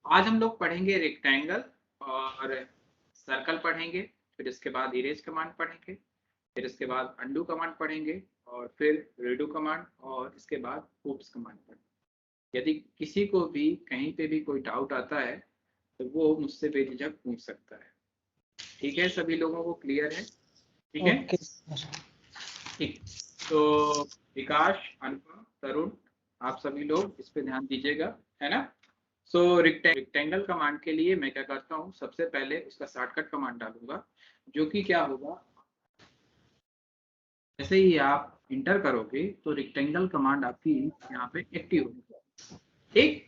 आज हम लोग पढ़ेंगे रेक्टेंगल और सर्कल पढ़ेंगे, फिर इसके बाद इरेज कमांड पढ़ेंगे, फिर इसके बाद अंडू कमांड पढ़ेंगे और फिर रेडो कमांड और इसके बाद oops कमांड पढ़ेंगे। यदि किसी को भी कहीं पे भी कोई डाउट आता है तो वो मुझसे बेझिझक पूछ सकता है। ठीक है, सभी लोगों को क्लियर है? ठीक है, ठीक। तो विकास, अनुपम, तरुण, आप सभी लोग इस पे ध्यान दीजिएगा, है ना। सो रेक्टेंगल कमांड के लिए मैं क्या करता हूँ, सबसे पहले उसका शॉर्टकट कमांड डालूंगा, जो कि क्या होगा, जैसे ही आप इंटर करोगे तो रेक्टेंगल कमांड आपकी यहाँ पे एक्टिव होगी। ठीक,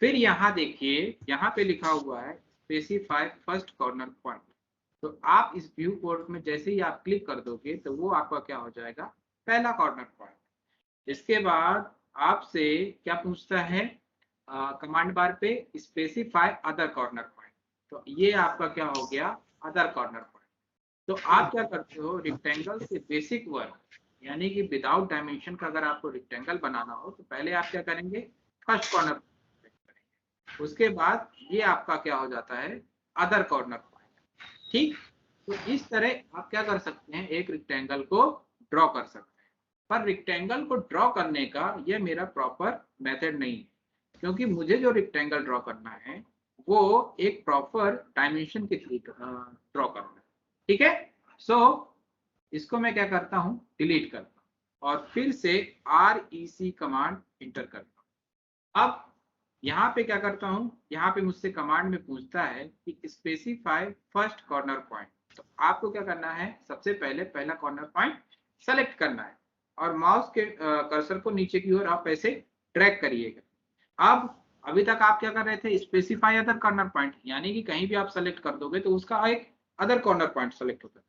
फिर यहाँ देखिए, यहाँ पे लिखा हुआ है स्पेसिफाई फर्स्ट कॉर्नर पॉइंट। तो आप इस व्यू पोर्ट में जैसे ही आप क्लिक कर दोगे तो वो आपका क्या हो जाएगा, पहला कॉर्नर पॉइंट। इसके बाद आपसे क्या पूछता है कमांड बार पे, स्पेसिफाई अदर कॉर्नर पॉइंट। तो ये आपका क्या हो गया, अदर कॉर्नर पॉइंट। तो आप क्या करते हो, रेक्टेंगल से बेसिक वर्क यानी कि विदाउट डायमेंशन का अगर आपको रेक्टेंगल बनाना हो तो पहले आप क्या करेंगे, फर्स्ट कॉर्नर करेंगे, उसके बाद ये आपका क्या हो जाता है, अदर कॉर्नर पॉइंट। ठीक, तो इस तरह आप क्या कर सकते हैं, एक रेक्टेंगल को ड्रॉ कर सकते हैं। पर रेक्टेंगल को ड्रॉ करने का ये मेरा प्रॉपर मेथड नहीं है, क्योंकि मुझे जो रेक्टेंगल ड्रॉ करना है वो एक प्रॉपर डायमेंशन के थ्रू ड्रॉ करना है। ठीक है, सो इसको मैं क्या करता हूँ, डिलीट करता हूँ और फिर से REC कमांड इंटर करता हूँ। अब यहाँ पे क्या करता हूँ, यहाँ पे मुझसे कमांड में पूछता है कि स्पेसिफाई फर्स्ट कॉर्नर पॉइंट। तो आपको क्या करना है, सबसे पहले पहला कॉर्नर पॉइंट सेलेक्ट करना है और माउस के कर्सर को नीचे की ओर आप ऐसे ड्रैग करिएगा। अब अभी तक आप क्या कर रहे थे, स्पेसिफाई अदर कॉर्नर पॉइंट, यानी कि कहीं भी आप सेलेक्ट कर दोगे तो उसका एक अदर कॉर्नर पॉइंट सेलेक्ट होता है।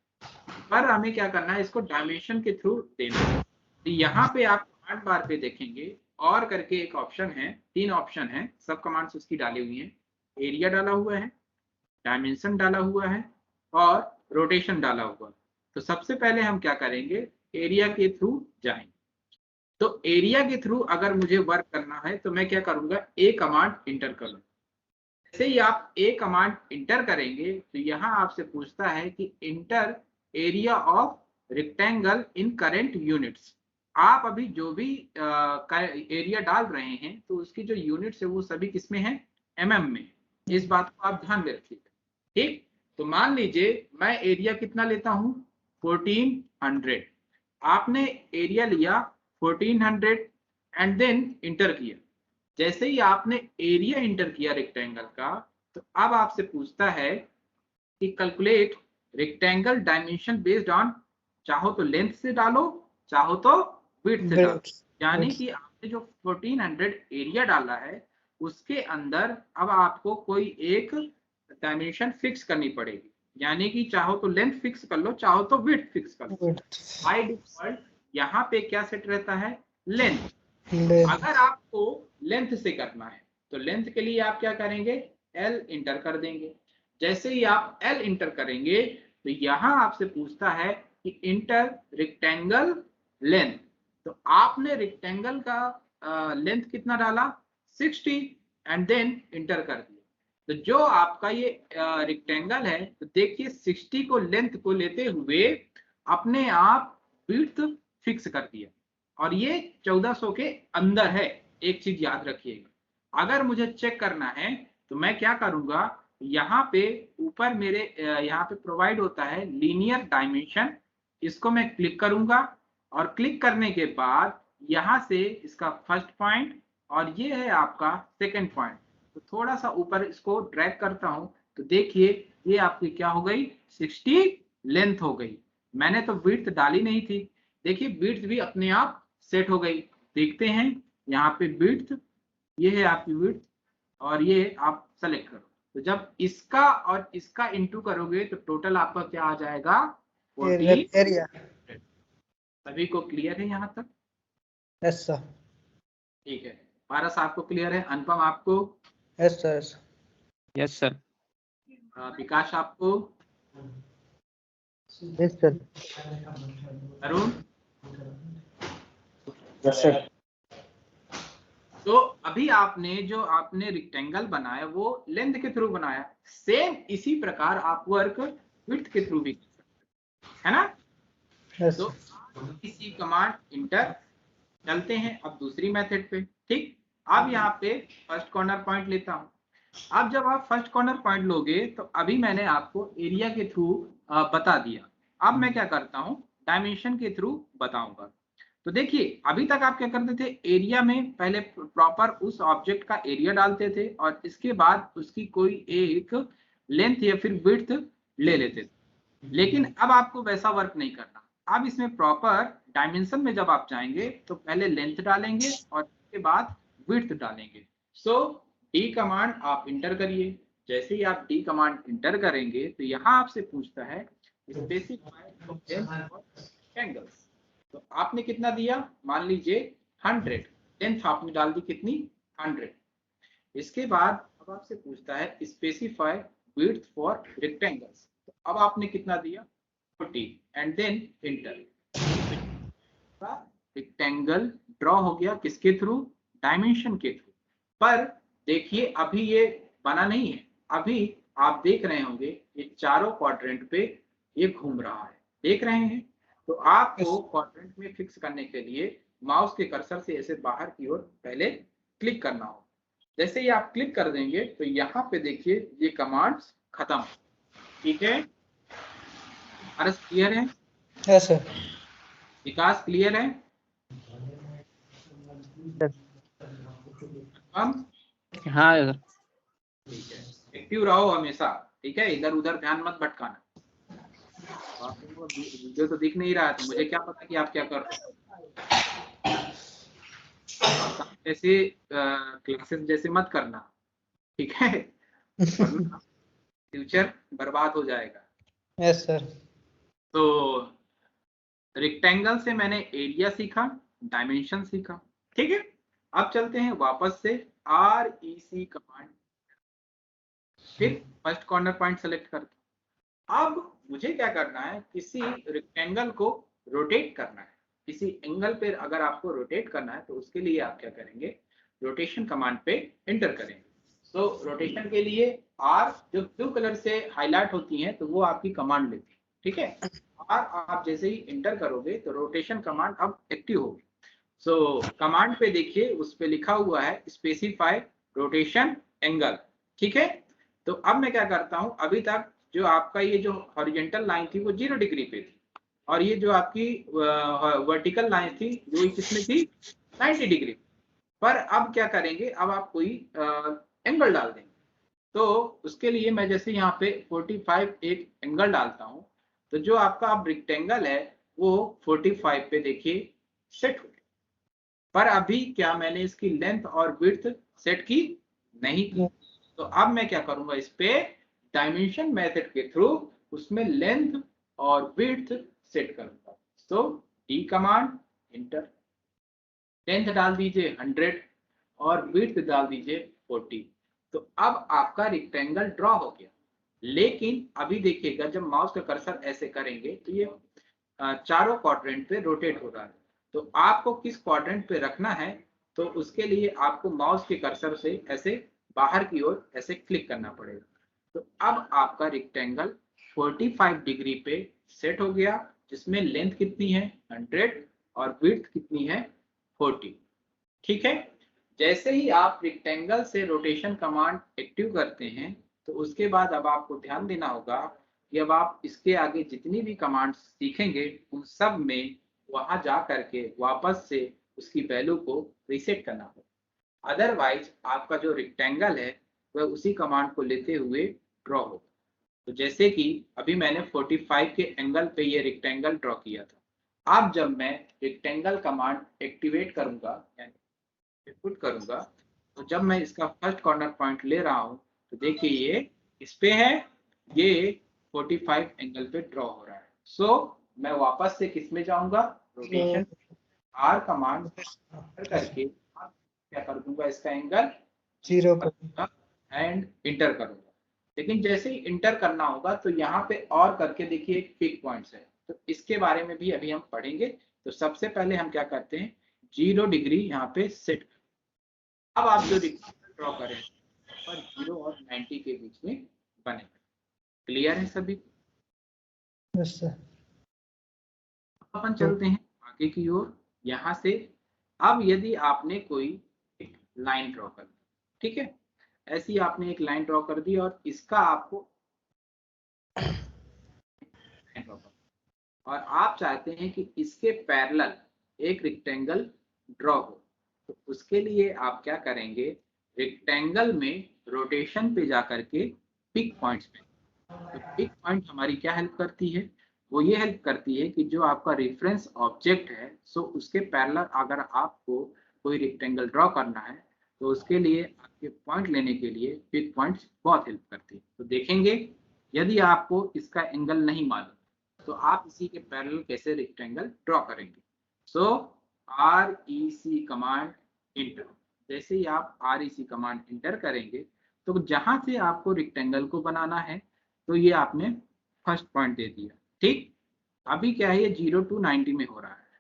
पर हमें क्या करना है, इसको डायमेंशन के थ्रू देना है। तो यहाँ पे आप कमांड बार पे देखेंगे और करके एक ऑप्शन है, 3 ऑप्शन है, सब कमांड्स उसकी डाली हुई है। एरिया डाला हुआ है, डायमेंशन डाला हुआ है और रोटेशन डाला हुआ है। तो सबसे पहले हम क्या करेंगे, एरिया के थ्रू जाएंगे। तो एरिया के थ्रू अगर मुझे वर्क करना है तो मैं क्या करूंगा, ए कमांड इंटर कर लूंगा। जैसे ही आप ए कमांड इंटर करेंगे तो यहाँ आपसे पूछता है कि inter area of rectangle in current units. आप अभी जो भी एरिया डाल रहे हैं तो उसकी जो यूनिट्स है वो सभी किसमें है, mm में। इस बात को आप ध्यान में रखिएगा। ठीक, तो मान लीजिए मैं एरिया कितना लेता हूँ, 1400। आपने एरिया लिया 1400 एंड देन इंटर किया। जैसे ही आपने एरिया इंटर किया रेक्टेंगल का, तो अब आपसे पूछता है कि calculate rectangle dimension based on, चाहो तो लेंथ से डालो, चाहो तो विड्थ से डालो। यानी कि आपने जो 1400 एरिया डाला है उसके अंदर अब आपको कोई एक डायमेंशन फिक्स करनी पड़ेगी। यानी कि चाहो तो लेंथ फिक्स कर लो, चाहो तो विड्थ फिक्स कर लो। बाय डिफॉल्ट यहाँ पे क्या सेट रहता है, लेंथ। अगर आपको लेंथ से करना है तो लेंथ के लिए आप क्या करेंगे, L इंटर कर देंगे। जैसे ही आप L इंटर करेंगे तो यहाँ आपसे पूछता है कि इंटर रेक्टेंगल लेंथ। तो आपने रेक्टेंगल का लेंथ कितना डाला, 60 एंड देन इंटर कर दिया। तो जो आपका ये रेक्टेंगल है, तो देखिए 60 को लेंथ को लेते हुए अपने आप विड्थ फिक्स कर दिया और ये 1400 के अंदर है। एक चीज याद रखिएगा, अगर मुझे चेक करना है तो मैं क्या करूंगा, यहाँ पे ऊपर मेरे यहाँ पे प्रोवाइड होता है लीनियर डायमेंशन, इसको मैं क्लिक करूंगा और क्लिक करने के बाद यहाँ से इसका फर्स्ट पॉइंट और ये है आपका सेकंड पॉइंट। तो थोड़ा सा ऊपर इसको ड्रैग करता हूं तो देखिए ये आपकी क्या हो गई, 60 लेंथ हो गई। मैंने तो विड्थ डाली नहीं थी, देखिए विड्थ भी अपने आप सेट हो गई। देखते हैं यहाँ पे विड्थ, ये है आपकी विड्थ और ये आप सेलेक्ट करो। तो जब इसका और इसका इंटू करोगे तो टोटल आपका क्या आ जाएगा, 40 एरिया। सभी को क्लियर है यहाँ तक? Yes sir. ठीक है, पारस आपको क्लियर है, अनुपम आपको? Yes sir. Yes sir. Vikas आपको? Yes sir. Arun? Yes sir. तो अभी आपने जो आपने रेक्टेंगल बनाया वो लेंथ के थ्रू बनाया, सेम इसी प्रकार आप वर्क विड्थ के थ्रू भी कर सकते है ना। यस तो इसी कमांड इंटर। चलते हैं अब दूसरी मेथड पे। ठीक, अब यहाँ पे फर्स्ट कॉर्नर पॉइंट लेता हूँ। अब जब आप फर्स्ट कॉर्नर पॉइंट लोगे तो अभी मैंने आपको एरिया के थ्रू बता दिया। अब मैं क्या करता हूँ, डायमेंशन के थ्रू बताऊंगा। तो देखिए अभी तक आप क्या करते थे, एरिया में पहले प्रॉपर उस ऑब्जेक्ट का एरिया डालते थे और इसके बाद उसकी कोई एक लेंथ या फिर विड्थ ले लेते थे। लेकिन अब आपको वैसा वर्क नहीं करना। अब इसमें प्रॉपर डायमेंशन में जब आप जाएंगे तो पहले लेंथ डालेंगे और उसके बाद विड्थ डालेंगे। सो डी कमांड आप इंटर करिए। जैसे ही आप डी कमांड इंटर करेंगे तो यहाँ आपसे पूछता है स्पेसिफाई लेंथ और एंगल्स। तो आपने कितना दिया, मान लीजिए 100, लेंथ आपने डाल दी कितनी, 100। इसके बाद अब आपसे पूछता है स्पेसिफाई विड्थ फॉर रेक्टेंगल्स। तो अब आपने कितना दिया, 40 and then enter. Rectangle draw हो गया किसके थ्रू, डायमेंशन के थ्रू। पर देखिए अभी ये बना नहीं है। अभी आप देख रहे होंगे ये चारों क्वाड्रेंट पे ये घूम रहा है, देख रहे हैं। तो आपको क्वाड्रेंट में फिक्स करने के लिए माउस के कर्सर से ऐसे बाहर की ओर पहले क्लिक करना होगा। जैसे ही आप क्लिक कर देंगे तो यहाँ पे देखिए ये कमांड्स खत्म। ठीक है, अर्स क्लियर है, यस सर विकास क्लियर है। हम हाँ सर। ठीक है, एक्टिव रहो हमेशा। ठीक है, इधर उधर ध्यान मत भटकाना। आपको वीडियो तो दिख नहीं रहा है तो मुझे क्या पता कि आप क्या कर रहे हो। ऐसे क्लासेस जैसे मत करना, ठीक है, वरना फ्यूचर बर्बाद हो जाएगा। यस सर तो रेक्टेंगल से मैंने एरिया सीखा, डायमेंशन सीखा। ठीक है, अब चलते हैं वापस से REC कमांड, फिर फर्स्ट कॉर्नर पॉइंट सेलेक्ट करते। अब मुझे क्या करना है, किसी रेक्टेंगल को रोटेट करना है। किसी एंगल पे अगर आपको रोटेट करना है तो उसके लिए आप क्या करेंगे, रोटेशन कमांड पे एंटर करेंगे। तो रोटेशन के लिए आर जो ब्लू कलर से हाईलाइट होती है तो वो आपकी कमांड लेती है। ठीक है, आर आप जैसे ही एंटर करोगे तो रोटेशन कमांड अब एक्टिव होगी। सो कमांड पे देखिए उस पे लिखा हुआ है स्पेसिफाई रोटेशन एंगल। ठीक है, तो अब मैं क्या करता हूं, अभी तक जो आपका ये जो हॉरिजॉन्टल लाइन थी वो 0 डिग्री पे थी और ये जो आपकी वर्टिकल लाइन थी वो किसमें थी, 90 डिग्री। पर अब क्या करेंगे, अब आप कोई एंगल डाल देंगे। तो उसके लिए मैं जैसे यहाँ पे 45 एक एंगल डालता हूँ तो जो आपका अब रेक्टेंगल है वो 45 पे देखिए सेट हो गया। पर अभी क्या मैंने इसकी लेंथ और विड्थ सेट की नहीं की। तो अब मैं क्या करूंगा, इस पे डायमेंशन मेथड के थ्रू उसमें लेंथ और विड्थ सेट करूंगा। तो डी कमांड इंटर, लेंथ डाल दीजिए 100 और विड्थ डाल दीजिए 40। तो अब आपका रेक्टेंगल ड्रॉ हो गया। लेकिन अभी देखिएगा जब माउस का कर्सर ऐसे करेंगे तो ये चारों क्वाड्रेंट पे रोटेट हो रहा है। तो आपको किस क्वाड्रेंट पे रखना है, तो उसके लिए आपको माउस के कर्सर से ऐसे बाहर की ओर ऐसे क्लिक करना पड़ेगा। तो अब आपका रेक्टेंगल 45 डिग्री पे सेट हो गया, जिसमें लेंथ कितनी है 100 और विड्थ कितनी है 40। ठीक है, जैसे ही आप रेक्टेंगल से रोटेशन कमांड एक्टिव करते हैं तो उसके बाद अब आपको ध्यान देना होगा कि अब आप इसके आगे जितनी भी कमांड्स सीखेंगे उन सब में वहां जा करके वापस से उसकी वैल्यू को रीसेट करना होगा। अदरवाइज आपका जो रेक्टेंगल है वह उसी कमांड को लेते हुए ड्रॉ होगा। तो जैसे कि अभी मैंने 45 के एंगल पे ये रेक्टेंगल ड्रॉ किया था। अब जब मैं रेक्टेंगल कमांड एक्टिवेट करूंगा यानी पुट करूंगा तो जब मैं इसका फर्स्ट कॉर्नर पॉइंट ले रहा हूं तो देखिए ये इस पे है, ये 45 एंगल पे ड्रॉ हो रहा है। सो मैं वापस से किस में जाऊंगा, रोटेशन आर कमांड करके क्या कर दूंगा, इसका एंगल 0 एंड इंटर करूंगा। लेकिन जैसे ही इंटर करना होगा तो यहाँ पे और करके देखिए एक पिक पॉइंट्स है, तो इसके बारे में भी अभी हम पढ़ेंगे। तो सबसे पहले हम क्या करते हैं, 0 डिग्री यहाँ पे सेट अब आप जो रेक्टेंगल ड्रॉ करें पर 0 और 90 के बीच में बनेगा। क्लियर है सभी? Yes sir. अपन चलते हैं आगे की ओर। यहाँ से अब यदि आपने कोई एक लाइन ड्रॉ कर दी, ठीक है, ऐसी आपने एक लाइन ड्रॉ कर दी और इसका आपको और आप चाहते हैं कि इसके पैरेलल एक रेक्टेंगल ड्रॉ हो, तो उसके लिए आप क्या करेंगे, रेक्टेंगल में रोटेशन पे जाकर के पिक पॉइंट्स पे, तो पिक पॉइंट हमारी क्या हेल्प करती है, वो ये हेल्प करती है कि जो आपका रेफरेंस ऑब्जेक्ट है, सो उसके पैरेलल अगर आपको कोई रेक्टेंगल ड्रॉ करना है तो उसके लिए आपके पॉइंट लेने के लिए पिक पॉइंट्स बहुत हेल्प करती है। तो देखेंगे यदि आपको इसका एंगल नहीं मालूम तो आप इसी के पैरेलल कैसे रेक्टेंगल ड्रॉ करेंगे। सो REC कमांड इंटर, जैसे ही आप REC कमांड इंटर करेंगे तो जहां से आपको रेक्टेंगल को बनाना है तो ये आपने फर्स्ट पॉइंट दे दिया, ठीक। अभी क्या है, ये 0 to 90 में हो रहा है,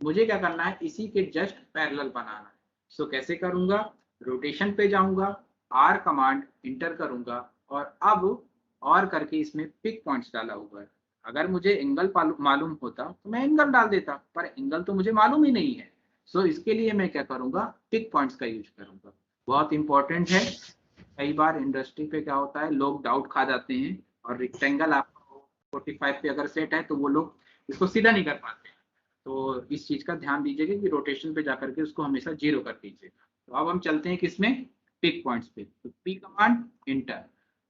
मुझे क्या करना है, इसी के जस्ट पैरेलल बनाना है। सो कैसे करूंगा, रोटेशन पे जाऊंगा, R कमांड इंटर करूंगा और अब और करके इसमें पिक पॉइंट्स डाला हुआ है। अगर मुझे एंगल मालूम होता तो मैं एंगल डाल देता, पर एंगल तो मुझे मालूम ही नहीं है। सो इसके लिए मैं क्या करूंगा, पिक पॉइंट्स का यूज करूंगा। बहुत इंपॉर्टेंट है। कई बार इंडस्ट्री पे क्या होता है, लोग डाउट खा जाते हैं और रेक्टेंगल आपको 45 पे अगर सेट है तो वो लोग इसको सीधा नहीं कर पाते। तो इस चीज का ध्यान दीजिएगा कि रोटेशन पे जाकर के उसको हमेशा 0 कर दीजिएगा। तो अब हम चलते हैं किसमें, पिक पॉइंट्स पे। तो पी कमांड इंटर,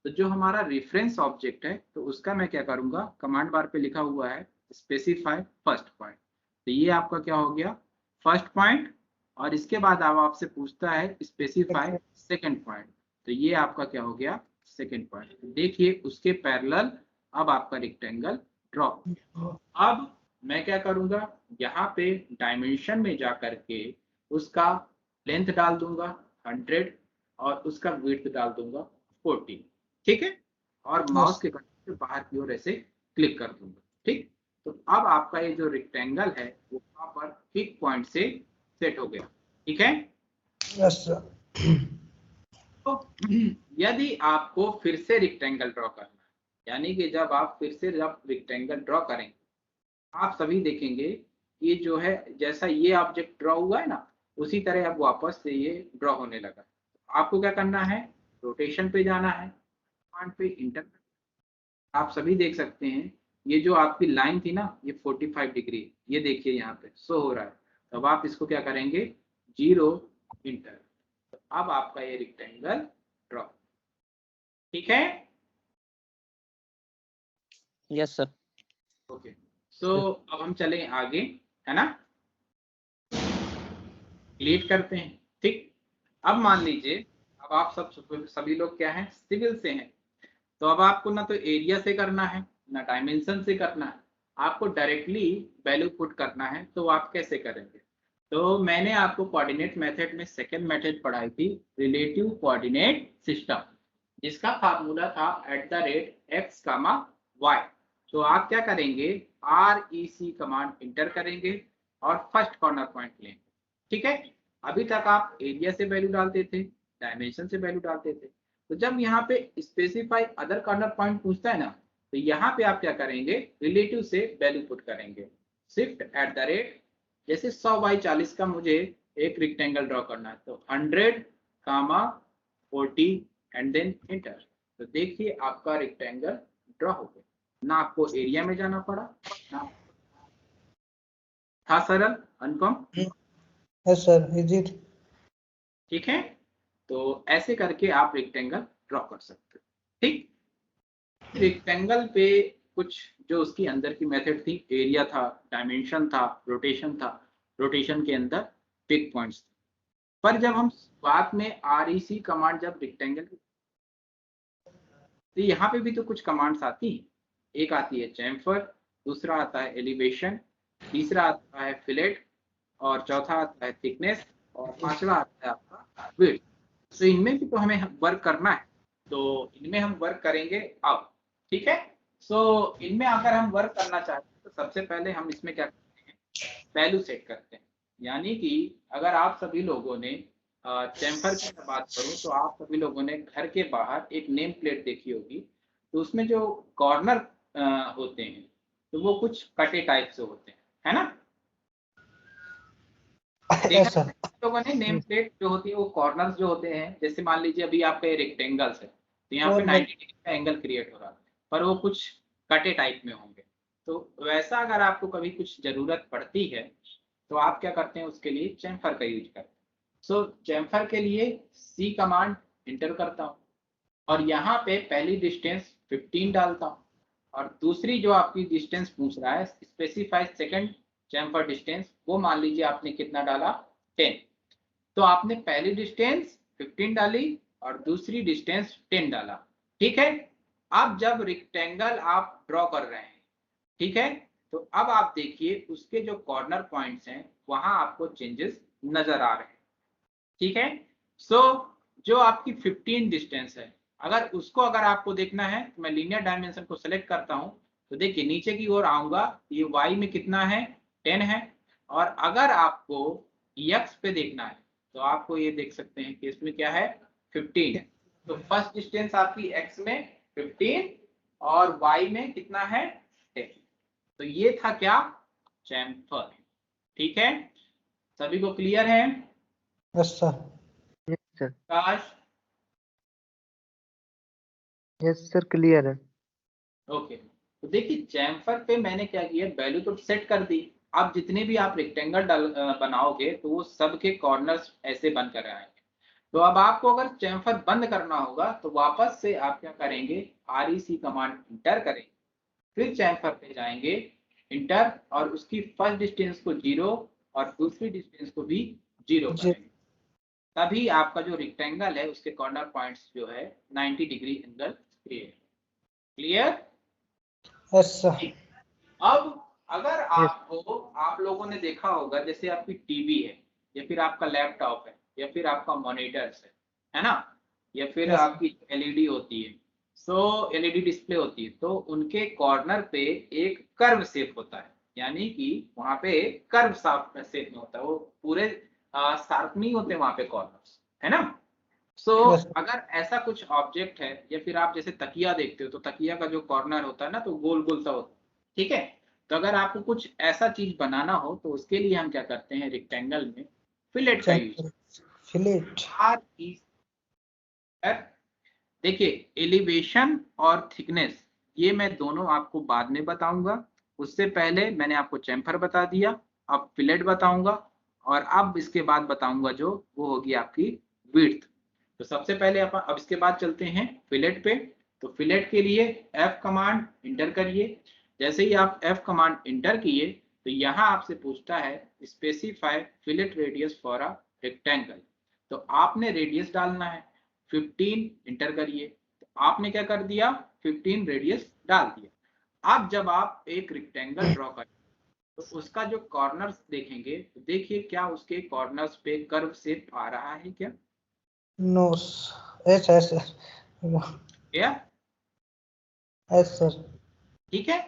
तो जो हमारा रेफरेंस ऑब्जेक्ट है तो उसका मैं क्या करूंगा, कमांड बार पे लिखा हुआ है स्पेसिफाई फर्स्ट पॉइंट, तो ये आपका क्या हो गया, फर्स्ट पॉइंट। और इसके बाद अब आपसे पूछता है स्पेसिफाई सेकंड पॉइंट, तो ये आपका क्या हो गया, सेकंड पॉइंट। देखिए उसके पैरेलल अब आपका रेक्टेंगल ड्रॉ। अब मैं क्या करूंगा, यहाँ पे डायमेंशन में जाकर के उसका लेंथ डाल दूंगा 100 और उसका विड्थ डाल दूंगा 40, ठीक है, और माउस के कंट्रोल से बाहर की ओर ऐसे क्लिक कर दूंगा, ठीक। तो अब आपका ये जो रेक्टेंगल है वो वहां पर पिक पॉइंट से सेट हो गया, ठीक है। Yes sir. तो यदि आपको फिर से रेक्टेंगल ड्रॉ करना है, यानी कि जब आप फिर से जब रेक्टेंगल ड्रॉ करेंगे आप सभी देखेंगे ये जो है, जैसा ये ऑब्जेक्ट ड्रॉ हुआ है ना, उसी तरह अब वापस से ये ड्रॉ होने लगा। आपको क्या करना है, रोटेशन पे जाना है, कमांड पे इंटर। आप सभी देख सकते हैं ये जो आपकी लाइन थी ना, ये 45 डिग्री, ये देखिए यहाँ पे शो हो रहा है। तो अब आप इसको क्या करेंगे, 0 इंटर, तो अब आपका ये रेक्टेंगल ड्रॉ, ठीक है। Yes sir. ओके, सो अब हम चलें आगे, है ना, क्लियर करते हैं, ठीक। अब मान लीजिए अब आप सभी लोग क्या हैं, सिविल से हैं, तो अब आपको ना तो एरिया से करना है ना डायमेंशन से करना है, आपको डायरेक्टली वैल्यू पुट करना है। तो आप कैसे करेंगे, तो मैंने आपको कोऑर्डिनेट मेथड में सेकंड मेथड पढ़ाई थी, रिलेटिव कोऑर्डिनेट सिस्टम, जिसका फार्मूला था @x, y। तो आप क्या करेंगे, REC कमांड इंटर करेंगे और फर्स्ट कॉर्नर पॉइंट लेंगे, ठीक है। अभी तक आप एरिया से वैल्यू डालते थे, डायमेंशन से वैल्यू डालते थे, तो जब यहाँ पे स्पेसिफाई अदर कॉर्नर पॉइंट पूछता है ना, तो यहाँ पे आप क्या करेंगे, रिलेटिव से वैल्यू पुट करेंगे, शिफ्ट @ जैसे 100 बाई 40 का मुझे एक रेक्टेंगल ड्रॉ करना है, तो 100, 40 एंड देन इंटर। तो देखिए आपका रेक्टेंगल ड्रॉ हो गया, ना आपको एरिया में जाना पड़ा, ना था सरल, अनुपम। Yes sir, easy. ठीक है, तो ऐसे करके आप रेक्टेंगल ड्रॉ कर सकते हो, ठीक। रेक्टेंगल पे कुछ जो उसकी अंदर की मेथड थी, एरिया था, डायमेंशन था, रोटेशन था, रोटेशन के अंदर पिक पॉइंट्स। पर जब हम बात में REC कमांड जब रेक्टेंगल, तो यहाँ पे भी तो कुछ कमांड्स आती हैं, एक आती है चैम्फर, दूसरा आता है एलिवेशन, तीसरा आता है फिलेट, और चौथा आता है थिकनेस, और पांचवा आता है आपका विड्थ। तो इनमें भी तो हमें वर्क करना है, तो इनमें हम वर्क करेंगे अब, ठीक है। सो इनमें अगर हम वर्क करना चाहते हैं तो सबसे पहले हम इसमें क्या करते हैं, वैल्यू सेट करते हैं। यानी कि अगर आप सभी लोगों ने चैम्फर की मैं बात करूं तो आप सभी लोगों ने घर के बाहर एक नेम प्लेट देखी होगी, तो उसमें जो कॉर्नर होते हैं तो वो कुछ कटे टाइप से होते हैं, है ना? देखा यस सर। है आप लोगों ने नेम प्लेट जो होती है वो कॉर्नर्स जो होते हैं, जैसे मान लीजिए अभी आपका ये रेक्टेंगल्स है तो यहाँ पे और 90 डिग्री का एंगल क्रिएट हो रहा है, पर वो कुछ कटे टाइप में होंगे। तो वैसा अगर आपको कभी कुछ जरूरत पड़ती है तो आप क्या करते हैं, उसके लिए चैम्फर का यूज करते हैं। सो चैम्फर के लिए सी कमांड इंटर करता हूँ और यहाँ पे पहली डिस्टेंस 15 डालता हूँ और दूसरी जो आपकी डिस्टेंस पूछ रहा है स्पेसिफाई सेकंड चैम्फर डिस्टेंस, वो मान लीजिए आपने कितना डाला 10। तो आपने पहली डिस्टेंस 15 डाली और दूसरी डिस्टेंस 10 डाला, ठीक है। अब जब रेक्टेंगल आप ड्रॉ कर रहे हैं, ठीक है, तो अब आप देखिए उसके जो कॉर्नर पॉइंट्स हैं वहां आपको चेंजेस नजर आ रहे हैं, ठीक है। सो जो आपकी 15 डिस्टेंस है, अगर आपको देखना है तो मैं लीनियर डायमेंशन को सिलेक्ट करता हूं, तो देखिए नीचे की ओर आऊंगा, ये y में कितना है 10 है, और अगर आपको x पे देखना है तो आपको ये देख सकते हैं कि इसमें क्या है 15 है। तो फर्स्ट डिस्टेंस आपकी x में 15 और y में कितना है 10। तो ये था क्या, चैम्फर, ठीक है। सभी को क्लियर है? Yes sir. Yes sir. काश यस सर, क्लियर है। ओके, तो देखिए चैम्फर पे मैंने क्या किया, वैल्यू तो सेट कर दी। अब जितने भी आप रेक्टेंगल बनाओगे तो वो सब के कॉर्नर्स ऐसे बन कर आएंगे। तो अब आपको अगर चैम्फर बंद करना होगा तो वापस से आप क्या करेंगे, REC कमांड इंटर करेंगे, फिर चैम्फर पे जाएंगे, इंटर, और उसकी फर्स्ट डिस्टेंस को 0 और दूसरी डिस्टेंस को भी 0 जी करेंगे। तभी आपका जो रेक्टेंगल है उसके कॉर्नर पॉइंट्स जो है 90 degree angle create. Clear? Yes sir. अब अगर यस। आप लोगों ने देखा होगा, जैसे आपकी टीवी है या फिर आपका लैपटॉप है या फिर आपका मॉनिटर्स है ना, या फिर यस आपकी एलईडी होती है, सो एलईडी डिस्प्ले होती है, तो उनके कॉर्नर पे एक कर्व शेप होता है, यानी कि वहां पे कर्व शेप में होता है, वो पूरे शार्प नहीं होते वहां पे कॉर्नर्स, है ना। सो यस अगर ऐसा कुछ ऑब्जेक्ट है या फिर आप जैसे तकिया देखते हो तो तकिया का जो कॉर्नर होता है ना तो गोल गोल सा होता है, ठीक है। तो अगर आपको कुछ ऐसा चीज बनाना हो तो उसके लिए हम क्या करते हैं, रेक्टेंगल में फिलेट का यूज, चैम्फर फिलेट। देखिए एलिवेशन और थिकनेस ये मैं दोनों आपको बाद में बताऊंगा, उससे पहले मैंने आपको चैम्फर बता दिया, अब फिलेट बताऊंगा, और अब इसके बाद बताऊंगा जो वो होगी आपकी विड्थ। तो सबसे पहले अब इसके बाद चलते हैं फिलेट पे। तो फिलेट के लिए F कमांड इंटर करिए। जैसे ही आप F कमांड इंटर किए तो यहाँ आपसे पूछता है specify fillet radius for a rectangle, तो आपने रेडियस डालना है, 15 इंटर करिए। तो आपने क्या कर दिया, 15 रेडियस डाल दिया। अब जब आप एक रेक्टेंगल ड्रॉ करें तो उसका जो कॉर्नर्स देखेंगे तो देखिए क्या उसके कॉर्नर्स पे कर्व शेप आ रहा है क्या? नो। यस यस क्या? Yes sir. ठीक है।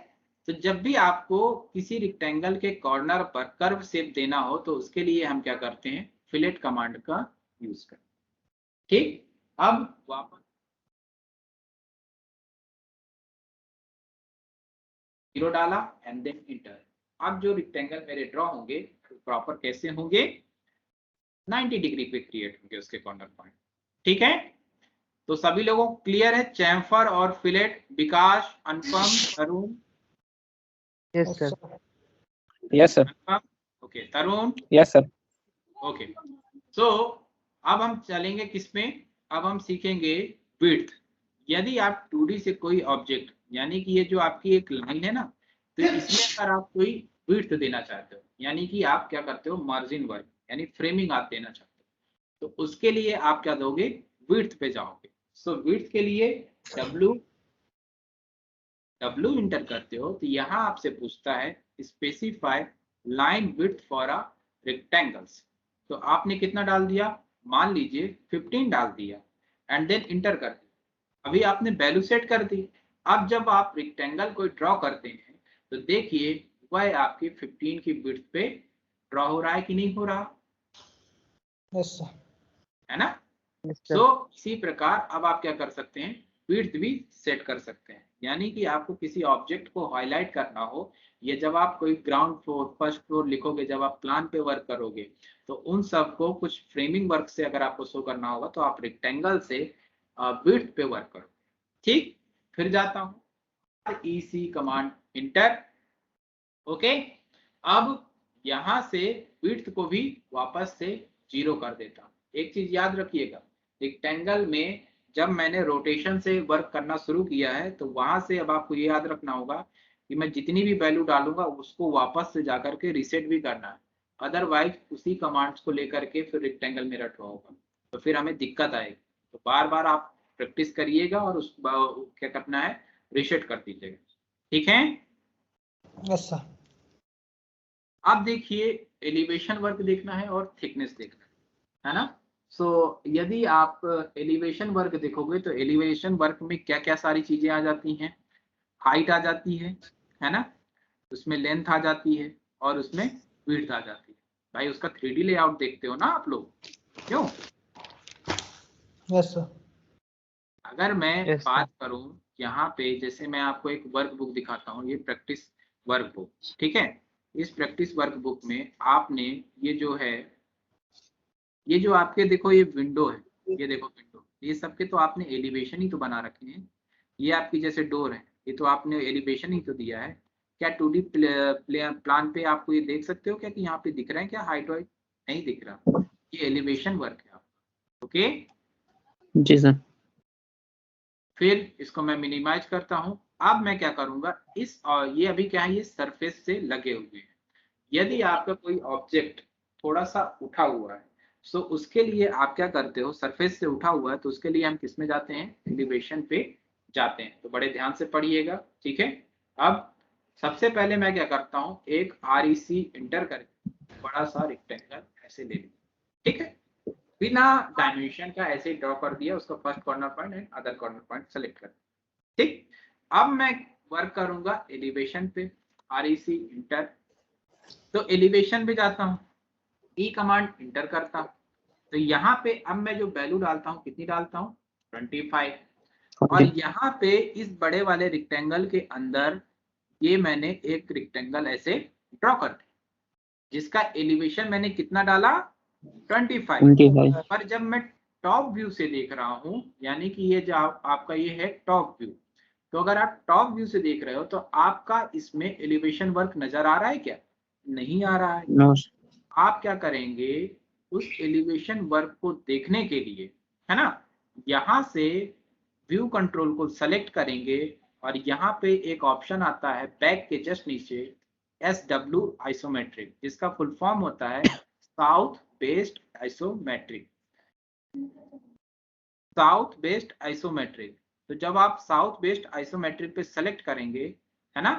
तो जब भी आपको किसी रेक्टेंगल के कॉर्नर पर कर्व शेप देना हो तो उसके लिए हम क्या करते हैं, फिलेट कमांड का यूज करते हैं, ठीक। अब वापस 0 डाला एंड देन इंटर। अब जो रेक्टेंगल मेरे ड्रॉ होंगे तो प्रॉपर कैसे होंगे, 90 डिग्री पे क्रिएट होंगे उसके कॉर्नर पॉइंट, ठीक है। तो सभी लोगों को क्लियर है चैम्फर और fillet? Vikas, Anupam, Tarun? Yes yes sir. Sir. Yes sir. Okay, Tarun? Yes sir. Okay, so अब हम चलेंगे किसमें, अब हम सीखेंगे विड्थ। यदि आप 2D से कोई ऑब्जेक्ट, यानी कि ये जो आपकी एक लाइन है ना, तो इसमें अगर आप कोई विड्थ देना चाहते हो, यानी कि आप क्या करते हो, मार्जिन वर्क यानी फ्रेमिंग आप देना चाहते हो, तो उसके लिए आप क्या दोगे, विड्थ पे जाओगे। सो विड्थ के लिए W इंटर करते हो तो यहाँ आपसे पूछता है specify line width for a rectangles, तो आपने कितना डाल दिया, मान लीजिए 15 डाल दिया एंड देन इंटर कर दिया। अभी आपने वैल्यू सेट कर दी। अब जब आप रेक्टेंगल को ड्रॉ करते हैं तो देखिए वह आपकी 15 की विड्थ पे ड्रॉ हो रहा है कि नहीं हो रहा? Yes sir. है ना। yes sir, सो इसी प्रकार अब आप क्या कर सकते हैं, विड्थ भी सेट कर सकते हैं। यानी कि आपको किसी ऑब्जेक्ट को हाईलाइट करना हो, ये जब आप कोई ग्राउंड फ्लोर फर्स्ट फ्लोर लिखोगे, जब आप प्लान पे वर्क करोगे, तो उन सबको कुछ फ्रेमिंग वर्क से अगर आपको शो करना होगा तो आप रेक्टेंगल से विड्थ पे वर्क करो। ठीक, फिर जाता हूँ EC कमांड इंटर। ओके, अब यहां से विड्थ को भी वापस से 0 कर देता हूं। एक चीज याद रखिएगा, रेक्टेंगल में जब मैंने रोटेशन से वर्क करना शुरू किया है तो वहां से अब आपको ये याद रखना होगा कि मैं जितनी भी वैल्यू डालूंगा उसको वापस से जाकर के रीसेट भी करना है, अदरवाइज उसी कमांड्स को लेकर के फिर रेक्टेंगल में रटवा होगा तो फिर हमें दिक्कत आएगी। तो बार बार आप प्रैक्टिस करिएगा और उस क्या करना है, रीसेट कर दीजिएगा। ठीक है, यस सर। अब देखिए एलिवेशन वर्क देखना है और थिकनेस देखना है ना। सो यदि आप एलिवेशन वर्क देखोगे तो एलिवेशन वर्क में क्या क्या सारी चीजें आ जाती हैं, हाइट आ जाती है ना, उसमें लेंथ आ जाती है और उसमें विड्थ आ जाती है। भाई उसका 3D लेआउट देखते हो ना आप लोग, क्यों? Yes sir. अगर मैं yes sir, बात करूं यहाँ पे, जैसे मैं आपको एक वर्क बुक दिखाता हूँ, ये प्रैक्टिस वर्क बुक, ठीक है। इस प्रैक्टिस वर्क बुक में आपने ये जो है, ये जो आपके देखो ये विंडो है, ये देखो विंडो, ये सबके तो आपने एलिवेशन ही तो बना रखे हैं। ये आपकी जैसे डोर है, ये तो आपने एलिवेशन ही तो दिया है। क्या 2D प्लान पे आपको ये देख सकते हो क्या कि यहाँ पे दिख रहा है क्या हाइट वाइट? नहीं दिख रहा, ये एलिवेशन वर्क है आपका। ओके, जी सर। फिर इसको मैं मिनिमाइज करता हूँ। अब मैं क्या करूंगा, इस ये अभी क्या है, ये सरफेस से लगे हुए हैं। यदि आपका कोई ऑब्जेक्ट थोड़ा सा उठा हुआ है, सो उसके लिए आप क्या करते हो, सरफेस से उठा हुआ है तो उसके लिए हम किस में जाते हैं, एलिवेशन पे जाते हैं। तो बड़े ध्यान से पढ़िएगा, ठीक है। अब सबसे पहले मैं क्या करता हूँ, एक REC इंटर करके बड़ा सा रेक्टेंगल ऐसे ले लूँ, ठीक है, बिना डायमेंशन का ऐसे ड्रॉ कर दिया, उसका first corner point and other corner point select कर, ठीक। अब मैं वर्क करूंगा एलिवेशन पे, REC इंटर, तो एलिवेशन पे जाता हूँ, E कमांड इंटर करता हूँ, तो यहाँ पे अब मैं जो वैल्यू डालता हूँ, कितनी डालता हूँ, 25। और यहाँ पे इस बड़े वाले रेक्टेंगल के अंदर ये मैंने एक रेक्टेंगल ऐसे ड्रॉ कर दिया, जिसका एलिवेशन मैंने कितना डाला, 25। 25। पर जब मैं टॉप व्यू से देख रहा हूँ, यानी कि ये जो आपका ये है टॉप व्यू, तो अगर आप टॉप व्यू से देख रहे हो तो आपका इसमें एलिवेशन वर्क नजर आ रहा है क्या, नहीं आ रहा है। नो। आप क्या करेंगे, उस एलिवेशन वर्क को देखने के लिए, है ना, यहाँ से व्यू कंट्रोल को सेलेक्ट करेंगे और यहाँ पे एक ऑप्शन आता है बैक के जस्ट नीचे, SW आइसोमेट्रिक, जिसका फुल फॉर्म होता है south based isometric, south based isometric. तो जब आप साउथ बेस्ड आइसोमेट्रिक पे सेलेक्ट करेंगे, है ना,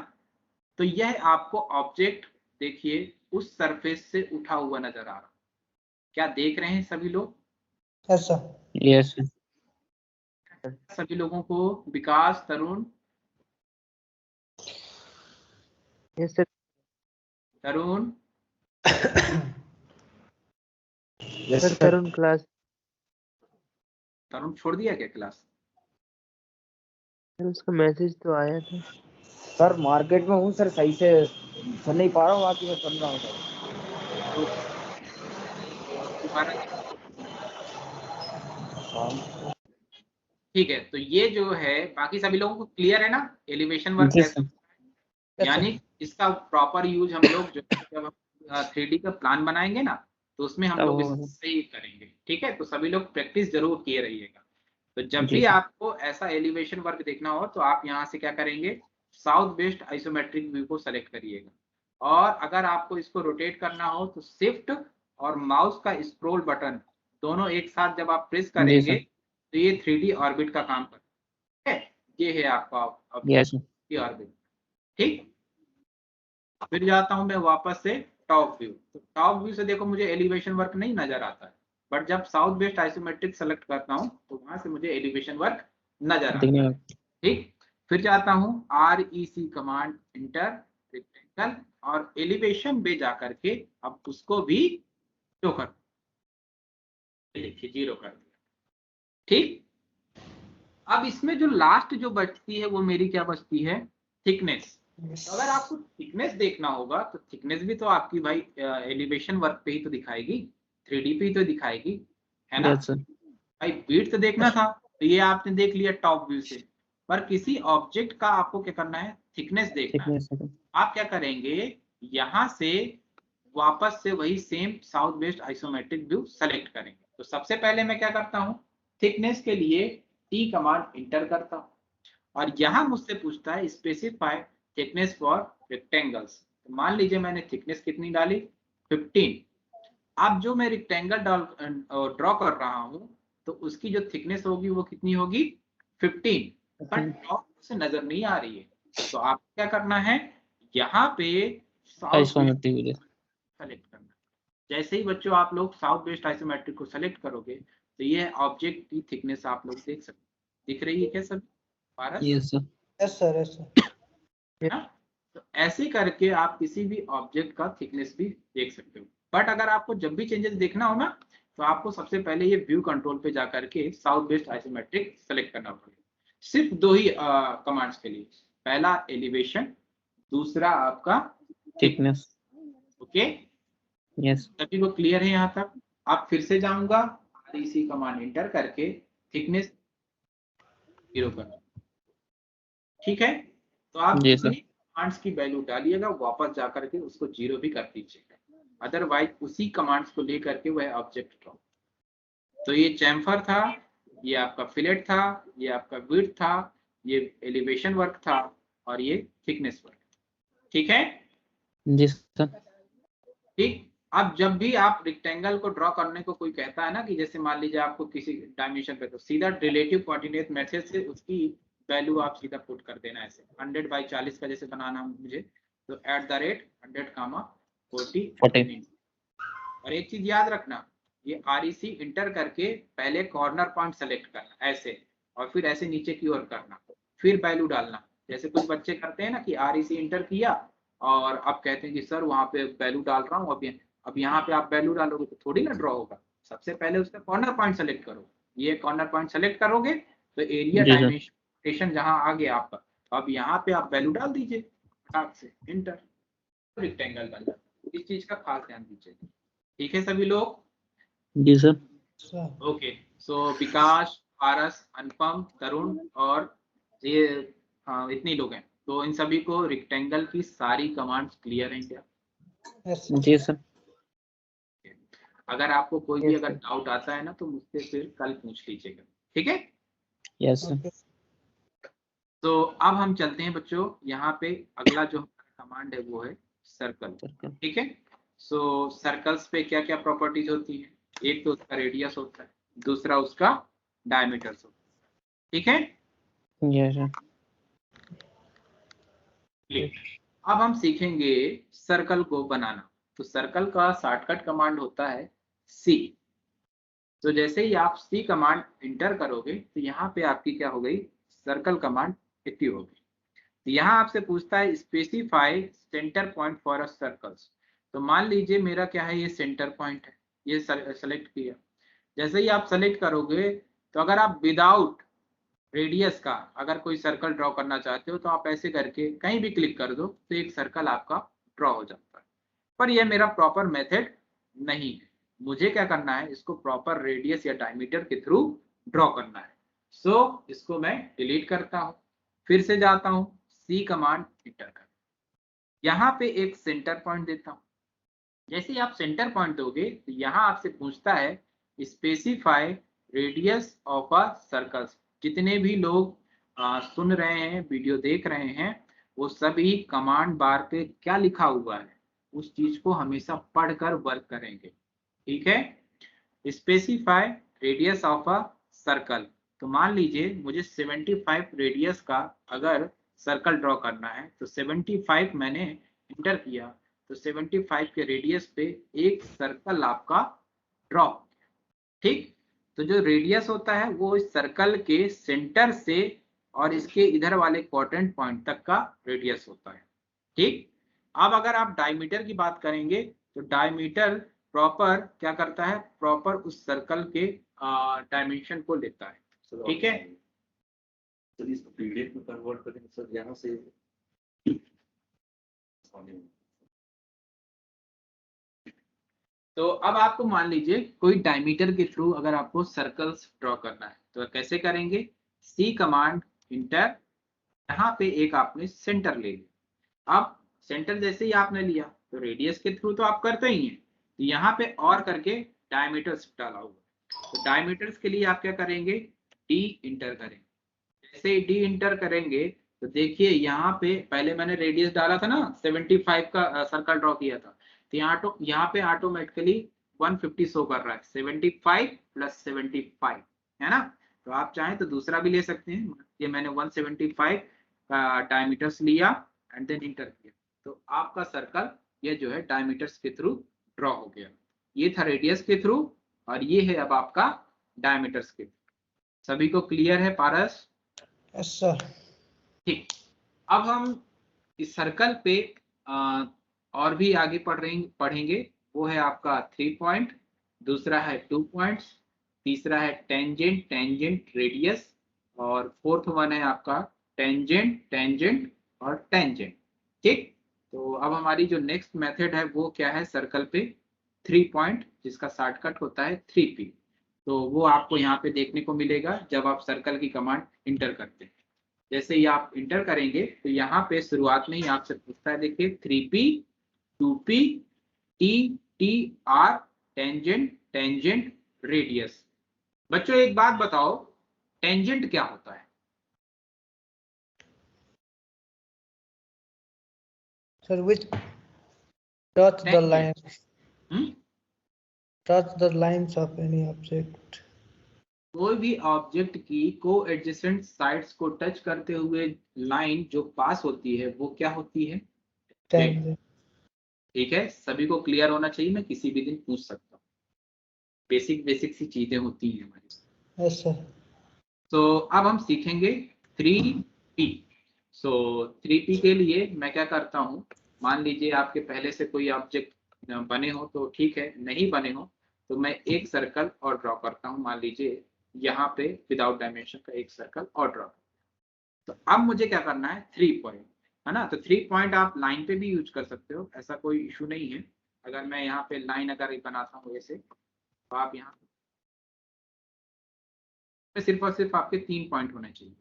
तो यह आपको ऑब्जेक्ट देखिए उस सरफेस से उठा हुआ नजर आ रहा। क्या देख रहे हैं सभी लोग? Yes sir. Yes sir. सभी लोगों को, विकास, तरुण, yes sir, तरुण, sir तरुण क्लास, तरुण छोड़ दिया क्या क्लास? सर उसका मैसेज तो आया था। सर मार्केट में हूँ सर, सही से सुन नहीं पा रहा हूँ, बाकी मैं सुन रहा हूँ सर। तो दोबारा, ठीक है। तो ये जो है बाकी सभी लोगों को क्लियर है ना, एलिवेशन वर्क जी कैसे, सर। यानी इसका प्रॉपर यूज हम लोग जो जब हम 3D का प्लान बनाएंगे ना, तो उसमें हम तब लोग होगा। इससे ही करेंगे, ठीक है। तो सभी लोग प्रैक्टिस जरूर किए रहिएगा। तो जब जी भी सर। आपको ऐसा एलिवेशन वर्क देखना हो तो आप यहाँ से क्या करेंगे, साउथ वेस्ट आइसोमेट्रिक व्यू को सेलेक्ट करिएगा, और अगर आपको इसको रोटेट करना हो तो शिफ्ट और माउस का स्क्रॉल बटन दोनों एक साथ जब आप प्रेस जी करेंगे सर। तो ये 3D ऑर्बिट का काम करता है। ये है आपका यस सर। ऑर्बिट, ठीक। फिर जाता हूं मैं वापस से टॉप व्यू, तो टॉप व्यू से देखो मुझे एलिवेशन वर्क नहीं नजर आता है, बट जब साउथ वेस्ट आइसोमेट्रिक सेलेक्ट करता हूं तो वहां से मुझे एलिवेशन वर्क नजर आता है, ठीक। फिर जाता हूं REC कमांड इंटर, रेक्टेंगल, और एलिवेशन पे जाकर के अब उसको भी शो कर, लिखिए 0 कर दिया। ठीक, अब इसमें जो लास्ट जो बचती है वो मेरी क्या बचती है, थिकनेस। तो अगर आपको थिकनेस देखना होगा तो थिकनेस भी तो आपकी भाई एलिवेशन वर्क पे ही तो दिखाएगी, 3D पे ही तो दिखाएगी, है ना। Yes sir. भाई विड्थ तो देखना था, तो ये आपने देख लिया टॉप व्यू से, पर किसी ऑब्जेक्ट का आपको क्या करना है, थिकनेस देखना है। थिकनेस आप क्या करेंगे, यहां से वापस से वही same south west isometric view select करेंगे। तो सबसे पहले मैं क्या करता हूं, थिकनेस के लिए टी कमांड इंटर करता हूं, और यहां मुझसे पूछता है स्पेसिफाई थिकनेस फॉर रेक्टेंगल्स। तो मान लीजिए मैंने थिकनेस कितनी डाली, 15। अब जो मैं रेक्टेंगल ड्रॉ कर रहा हूं तो उसकी जो थिकनेस होगी वो कितनी होगी, 15, पर टॉप से नजर नहीं आ रही है। तो आप क्या करना है, यहाँ पे साउथ आइसोमेट्रिक व्यू सेलेक्ट करना। जैसे ही बच्चों आप लोग साउथ वेस्ट आइसोमेट्रिक को सेलेक्ट करोगे तो ये ऑब्जेक्ट की थिकनेस आप लोग देख सकते, दिख रही है क्या सभी Paras? Yes sir. Yes sir, yes sir. है ना। तो ऐसे करके आप किसी भी ऑब्जेक्ट का थिकनेस भी देख सकते हो। बट अगर आपको जब भी चेंजेस देखना हो ना, तो आपको सबसे पहले ये व्यू कंट्रोल पे जाकर के साउथ वेस्ट आइसोमेट्रिक सेलेक्ट करना पड़ेगा। सिर्फ 2 ही कमांड्स के लिए, पहला एलिवेशन, दूसरा आपका थिकनेस। Okay, yes. सभी को क्लियर है यहाँ तक? आप फिर से जाऊंगा, REC कमांड इंटर करके थिकनेस 0 करना। ठीक है, तो आप जी सर। कमांड्स की वैल्यू डालिएगा, वापस जाकर के उसको 0 भी कर दीजिएगा, अदरवाइज उसी कमांड्स को लेकर के वह ऑब्जेक्ट ड्रॉ। तो ये चैम्फर था, ये आपका फिलेट था, ये आपका विड्थ था, ये एलिवेशन वर्क था, और ये थिकनेस वर्क। ठीक है जी सर। ठीक। अब जब भी आप रेक्टेंगल को ड्रॉ करने को कोई कहता है ना, कि जैसे मान लीजिए आपको किसी डायमेंशन पे, तो सीधा रिलेटिव कोऑर्डिनेट मेथड से उसकी वैल्यू आप सीधा पुट कर देना। ऐसे 100/40 का जैसे बनाना मुझे, तो @100, 40। और एक चीज याद रखना, ये REC इंटर करके पहले कॉर्नर पॉइंट सेलेक्ट करना ऐसे, और फिर ऐसे नीचे की ओर करना, फिर वैल्यू डालना। जैसे कुछ बच्चे करते हैं ना कि REC इंटर किया और अब कहते हैं कि सर वहां पे वैल्यू डाल रहा हूँ, अब यहाँ पे आप वैल्यू डालोगे तो थोड़ी ना ड्रॉ होगा। सबसे पहले उसका कॉर्नर पॉइंट सेलेक्ट करो, ये कॉर्नर पॉइंट सेलेक्ट करोगे तो एरिया जी सर। डायमेंशन जहाँ आ गया आपका, तो अब यहाँ पे आप वैल्यू डाल दीजिए फटाक से इंटर, रेक्टेंगल बन जाता। इस चीज का खास ध्यान दीजिए। ठीक है सभी लोग? जी सर। सर ओके, सो विकास, पारस, अनुपम, तरुण और ये इतने लोग हैं। तो इन सभी को रेक्टेंगल की सारी कमांड्स क्लियर हैं क्या? Yes sir. जी सर। अगर आपको कोई भी Yes, अगर sir. डाउट आता है ना तो मुझसे फिर कल पूछ लीजिएगा। ठीक है, यस सर। ओके तो अब हम चलते हैं बच्चों, यहाँ पे अगला जो कमांड है वो है सर्कल। ठीक है, सो सर्कल्स पे क्या क्या प्रॉपर्टीज होती है, एक तो उसका रेडियस होता है, दूसरा उसका डायमीटर होता है। ठीक है, यस सर। अब हम सीखेंगे सर्कल को बनाना। तो सर्कल का शॉर्टकट कमांड होता है C। तो जैसे ही आप C कमांड इंटर करोगे तो यहाँ पे आपकी क्या हो गई, सर्कल कमांड एक्टिव हो गई। तो यहाँ आपसे पूछता है specify centre point for a circles. तो मान लीजिए मेरा क्या है, ये सेंटर पॉइंट है, ये सेलेक्ट किया। जैसे ही आप सेलेक्ट करोगे तो अगर आप विदाउट रेडियस का अगर कोई सर्कल ड्रॉ करना चाहते हो तो आप ऐसे करके कहीं भी क्लिक कर दो तो एक सर्कल आपका ड्रॉ हो जाता है। पर यह मेरा प्रॉपर मेथड नहीं है, मुझे क्या करना है, इसको प्रॉपर रेडियस या डायमीटर के थ्रू ड्रॉ करना है। सो इसको मैं डिलीट करता हूं, फिर से जाता हूं, C कमांड इंटर कर, यहाँ पे एक सेंटर पॉइंट देता हूं। जैसे ही आप सेंटर पॉइंट दोगे तो यहाँ आपसे पूछता है specify radius of a circle. जितने भी लोग सुन रहे हैं, वीडियो देख रहे हैं, वो सभी कमांड बार पे क्या लिखा हुआ है उस चीज को हमेशा पढ़कर वर्क करेंगे। ठीक है, specify radius of a circle. तो मान लीजिए मुझे 75 रेडियस का अगर सर्कल ड्रॉ करना है, तो 75 मैंने इंटर किया, तो 75 के रेडियस पे एक सर्कल आपका ड्रॉ। ठीक, तो जो रेडियस होता है वो इस सर्कल के सेंटर से और इसके इधर वाले क्वाड्रेंट पॉइंट तक का रेडियस होता है। ठीक, अब अगर आप डायमीटर की बात करेंगे तो डायमीटर प्रॉपर क्या करता है, प्रॉपर उस सर्कल के डायमेंशन को लेता है, ठीक है। सर इसको पीडीएफ में कन्वर्ट करेंगे सर यहाँ से। तो अब आपको मान लीजिए कोई डायमीटर के थ्रू अगर आपको सर्कल्स ड्रॉ करना है तो कैसे करेंगे, सी कमांड इंटर, यहाँ पे एक आपने सेंटर ले लिया। अब सेंटर जैसे ही आपने लिया तो रेडियस के थ्रू तो आप करते ही हैं, तो यहाँ पे और करके डायमीटर्स डाला हुआ है। तो डायमीटर्स के लिए आप क्या करेंगे, डी इंटर करेंगे। जैसे ही डी इंटर करेंगे तो देखिए यहाँ पे पहले मैंने रेडियस डाला था ना, 75 का सर्कल ड्रॉ किया था, तो यहाँ पे ऑटोमेटिकली 150 शो कर रहा है, 75 + 75 है ना। तो आप चाहें तो दूसरा भी ले सकते हैं, ये मैंने 175 का डायमीटर्स लिया एंड देन इंटर किया, तो आपका सर्कल ये जो है डायमीटर्स के थ्रू ड्रॉ हो गया। ये था रेडियस के थ्रू और ये है अब आपका डायमीटर्स के थ्रू। सभी को क्लियर है पारस? Yes sir. ठीक, अब हम इस सर्कल पे और भी आगे पढ़ेंगे। वो है आपका 3 पॉइंट, दूसरा है 2 पॉइंट्स, तीसरा है टेंजेंट, टेंजेंट रेडियस, और फोर्थ वन है आपका टेंजेंट, टेंजेंट और टेंजेंट। ठीक, तो अब हमारी जो नेक्स्ट मेथड है वो क्या है, सर्कल पे 3 पॉइंट, जिसका शॉर्टकट होता है 3P। तो वो आपको यहाँ पे देखने को मिलेगा जब आप सर्कल की कमांड इंटर करते हैं। जैसे ही आप इंटर करेंगे तो यहाँ पे शुरुआत में ही आपसे पूछता है, देखिए 3P, 2P, T, T, R, tangent, tangent, radius. बच्चों एक बात बताओ, टेंजेंट क्या होता है? Sir, which touch the Tangent. lines? Touch the lines of any object. कोई भी ऑब्जेक्ट की को एडजेसेंट साइड्स को टच करते हुए लाइन जो पास होती है वो क्या होती है? Tangent. ठीक है, सभी को क्लियर होना चाहिए, मैं किसी भी दिन पूछ सकता हूँ, बेसिक सी चीजें होती हैं हमारी। Yes sir. तो अब हम सीखेंगे 3P। सो 3P के लिए मैं क्या करता हूँ, मान लीजिए आपके पहले से कोई ऑब्जेक्ट बने हो तो ठीक है, नहीं बने हो तो मैं एक सर्कल और ड्रॉ करता हूँ। मान लीजिए यहाँ पे विदाउट डायमेंशन का एक सर्कल और ड्रॉ। तो अब मुझे क्या करना है, 3 पॉइंट है ना। तो 3 पॉइंट आप लाइन पे भी यूज कर सकते हो, ऐसा कोई इशू नहीं है। अगर मैं यहाँ पे लाइन अगर बनाता हूँ ऐसे, तो आप यहाँ पे सिर्फ और सिर्फ आपके 3 पॉइंट होने चाहिए।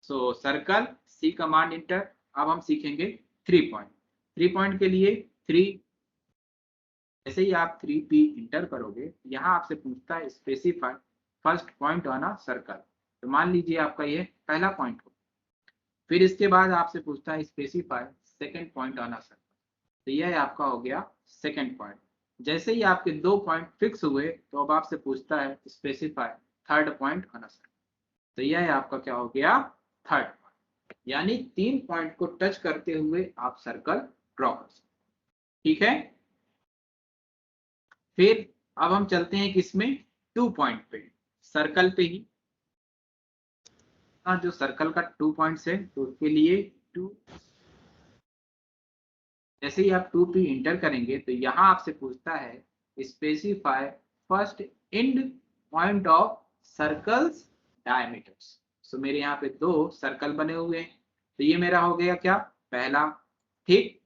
सो सर्कल, सी कमांड इंटर। अब हम सीखेंगे 3 पॉइंट। 3 पॉइंट के लिए 3, जैसे ही आप 3P इंटर करोगे, यहाँ आपसे पूछता है specify first point on a circle. तो मान लीजिए आपका ये पहला पॉइंट हो, फिर इसके बाद आपसे पूछता है specify second point on a circle. तो यह आपका हो गया सेकंड पॉइंट। जैसे ही आपके 2 पॉइंट फिक्स हुए तो अब आपसे पूछता है specify third point on a circle. तो यह आपका क्या हो गया, थर्ड पॉइंट। यानी 3 पॉइंट को टच करते हुए आप सर्कल ड्रॉ कर सकते, ठीक है। फिर अब हम चलते हैं किसमें, 2 पॉइंट पे, सर्कल पे ही। जो सर्कल का 2 पॉइंट्स है तो उसके लिए 2, जैसे ही आप 2P इंटर करेंगे तो यहाँ आपसे पूछता है specify first end point of circles diameters. So मेरे यहाँ पे 2 सर्कल बने हुए हैं, तो ये मेरा हो गया क्या, पहला। ठीक,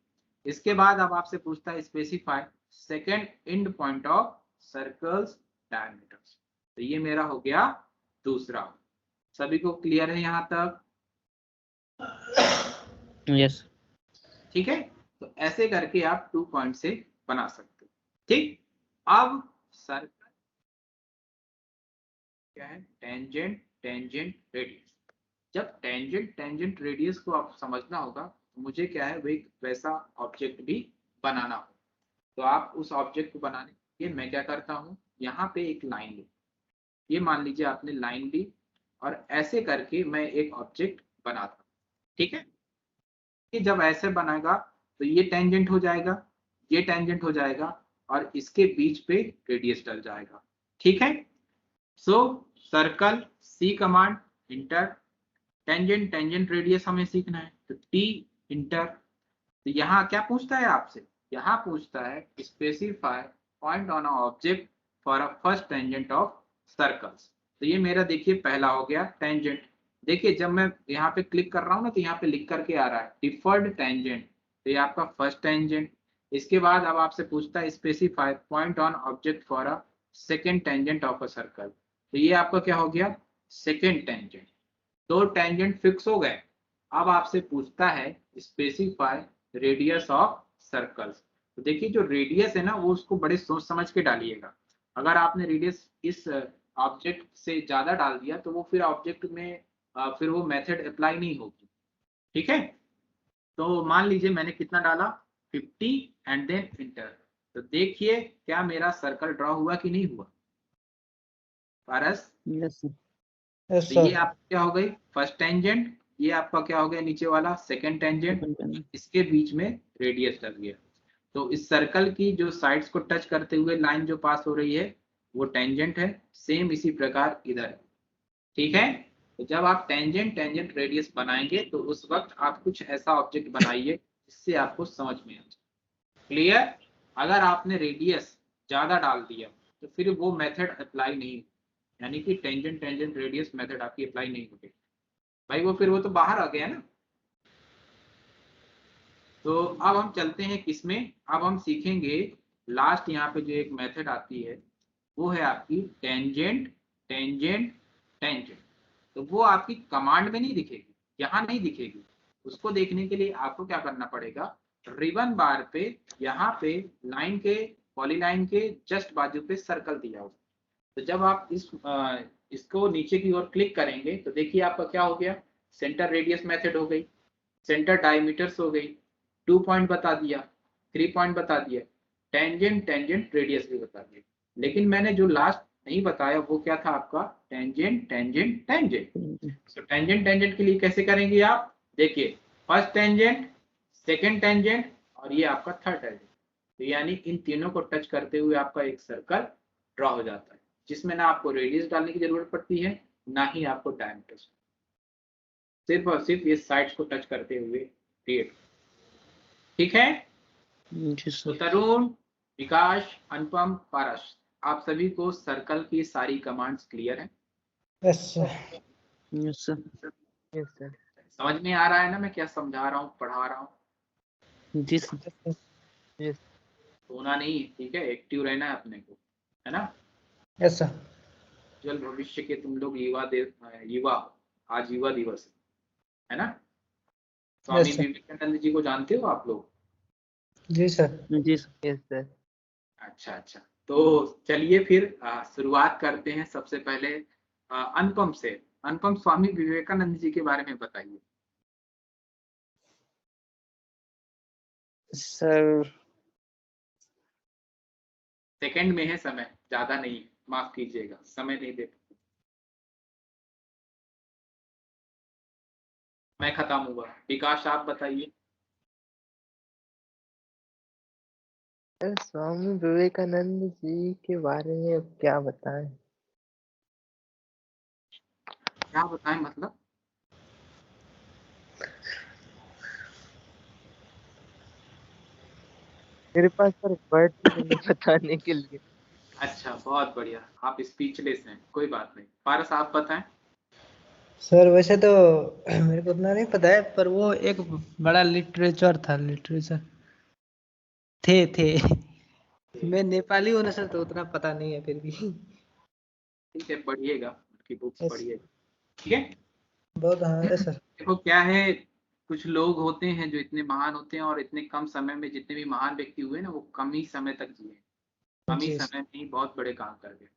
इसके बाद अब आपसे पूछता है specify second and point of circles diameters. तो ये मेरा हो गया दूसरा। सभी को क्लियर है यहाँ तक? यस। ठीक है, तो ऐसे करके आप 2 पॉइंट से बना सकते हो। ठीक, अब सर्कल क्या है, टेंजेंट, टेंजेंट रेडियस। जब टेंजेंट, टेंजेंट रेडियस को आप समझना होगा तो मुझे क्या है, वो एक वैसा ऑब्जेक्ट भी बनाना हो। तो आप उस ऑब्जेक्ट को बनाने के लिए मैं क्या करता हूँ, यहाँ पे एक लाइन ली, ये मान लीजिए आपने लाइन ली, और ऐसे करके मैं एक ऑब्जेक्ट बनाता हूँ। ठीक है, कि जब ऐसे बनाएगा तो ये टेंजेंट हो जाएगा, ये टेंजेंट हो जाएगा, और इसके बीच पे रेडियस डल जाएगा। ठीक है, so circle, C command enter, tangent, tangent radius हमें सीखना है, तो टी इंटर। तो यहाँ क्या पूछता है आपसे, यहाँ पूछता है specify point on a object for a first tangent of circles. तो ये मेरा देखिए पहला हो गया टेंजेंट। देखिए जब मैं यहाँ पे क्लिक कर रहा हूँ ना तो यहाँ पे लिख करके आ रहा है डिफर्ड टेंजेंट, तो ये आपका फर्स्ट टेंजेंट। इसके बाद अब आपसे पूछता है specify point on object for a second tangent of a circle, तो ये आपका क्या हो गया सेकेंड टेंजेंट। दो टेंजेंट फिक्स हो गए। अब आपसे पूछता है स्पेसिफाई रेडियस ऑफ सर्कल्स। तो देखिए जो रेडियस है ना वो उसको बड़े सोच समझ के डालिएगा। अगर आपने रेडियस इस ऑब्जेक्ट से ज्यादा डाल दिया तो वो फिर ऑब्जेक्ट में फिर वो मेथड अप्लाई नहीं होगी। ठीक है, तो मान लीजिए मैंने कितना डाला 50 एंड देन इंटर। तो देखिए क्या मेरा सर्कल ड्रॉ हुआ कि नहीं हुआ पारस? Yes, sir. Yes, तो ये sir. आपका क्या हो गई फर्स्ट टेंजेंट, ये आपका क्या हो गया नीचे वाला सेकंड टेंजेंट, Second pen. इसके बीच में रेडियस लग गया। तो इस सर्कल की जो साइड्स को टच करते हुए लाइन जो पास हो रही है वो टेंजेंट है। सेम इसी प्रकार इधर है। ठीक है, तो जब आप टेंजेंट टेंजेंट रेडियस बनाएंगे तो उस वक्त आप कुछ ऐसा ऑब्जेक्ट बनाइए जिससे आपको समझ में आ जाए। क्लियर? अगर आपने रेडियस ज्यादा डाल दिया तो फिर वो मेथड अप्लाई नहीं, यानी कि टेंजेंट टेंजेंट रेडियस मेथड आपकी अप्लाई नहीं होगी भाई, वो फिर वो तो बाहर आ गया ना। तो अब हम चलते हैं किसमें, अब हम सीखेंगे लास्ट यहाँ पे जो एक मेथड आती है वो है आपकी टेंजेंट टेंजेंट टेंजेंट। तो वो आपकी कमांड में नहीं दिखेगी, यहाँ नहीं दिखेगी। उसको देखने के लिए आपको क्या करना पड़ेगा, रिबन बार पे यहाँ पे लाइन के पॉलीलाइन के जस्ट बाजू पे सर्कल दिया होगा। तो जब आप इसको नीचे की ओर क्लिक करेंगे तो देखिए आपका क्या हो गया, सेंटर रेडियस मेथड हो गई, सेंटर डायमीटर्स हो गई, 2 पॉइंट बता दिया, 3 पॉइंट बता दिया, टेंजेंट टेंजेंट रेडियस भी बता दिया। लेकिन मैंने जो लास्ट नहीं बताया वो क्या था आपका टेंजेंट टेंजेंट टेंजेंट। तो टेंजेंट टेंजेंट के लिए कैसे करेंगे आप, देखिए फर्स्ट टेंजेंट सेकेंड टेंजेंट और ये आपका थर्ड टेंजेंट। तो यानी इन तीनों को टच करते हुए आपका एक सर्कल ड्रॉ हो जाता है जिसमें ना आपको रेडियस डालने की जरूरत पड़ती है ना ही आपको डायमीटर, सिर्फ और सिर्फ ये साइड्स को टच करते हुए क्रिएट। ठीक है, जी तो सर। तरुण, विकास, अनुपम, पारस, आप सभी को सर्कल की सारी कमांड्स क्लियर है? Yes, sir. Yes, sir. Yes sir. समझ में आ रहा है ना मैं क्या समझा रहा हूँ पढ़ा रहा हूँ? जी सर। यस सोना नहीं, ठीक है, एक्टिव रहना है अपने को, है ना। Yes, sir. उज्जवल भविष्य के तुम लोग युवा हो, आज युवा दिवस है ना। स्वामी Yes, sir. विवेकानंद जी को जानते हो आप लोग? जी sir. जी सर। Yes sir. अच्छा अच्छा, तो चलिए फिर शुरुआत करते हैं। सबसे पहले अनुपम से। अनुपम, स्वामी विवेकानंद जी के बारे में बताइए। सर सेकंड में है समय, ज्यादा नहीं, माफ कीजिएगा, समय नहीं दे, मैं खत्म हुआ। विकास आप बताइए। सर स्वामी विवेकानंद जी के बारे में अब क्या बताएं। क्या बताएं मतलब? मेरे पास सर वर्ड नहीं है बताने के लिए। अच्छा बहुत बढ़िया, आप स्पीचलेस हैं, कोई बात नहीं। पारस आप बताएं। सर वैसे तो मेरे को उतना नहीं पता है, पर वो एक बड़ा लिटरेचर था, लिटरेचर थे मैं नेपाली हूँ ना सर, तो उतना पता नहीं है फिर भी। ठीक है, पढ़िएगा, उनकी बुक्स Yes. पढ़िएगा, ठीक है। बहुत हाँ है सर। देखो क्या है, कुछ लोग होते हैं जो इतने महान होते हैं और इतने कम समय में, जितने भी महान व्यक्ति हुए ना वो कम ही समय तक जिए, कम ही जी समय में ही बहुत बड़े काम कर गए।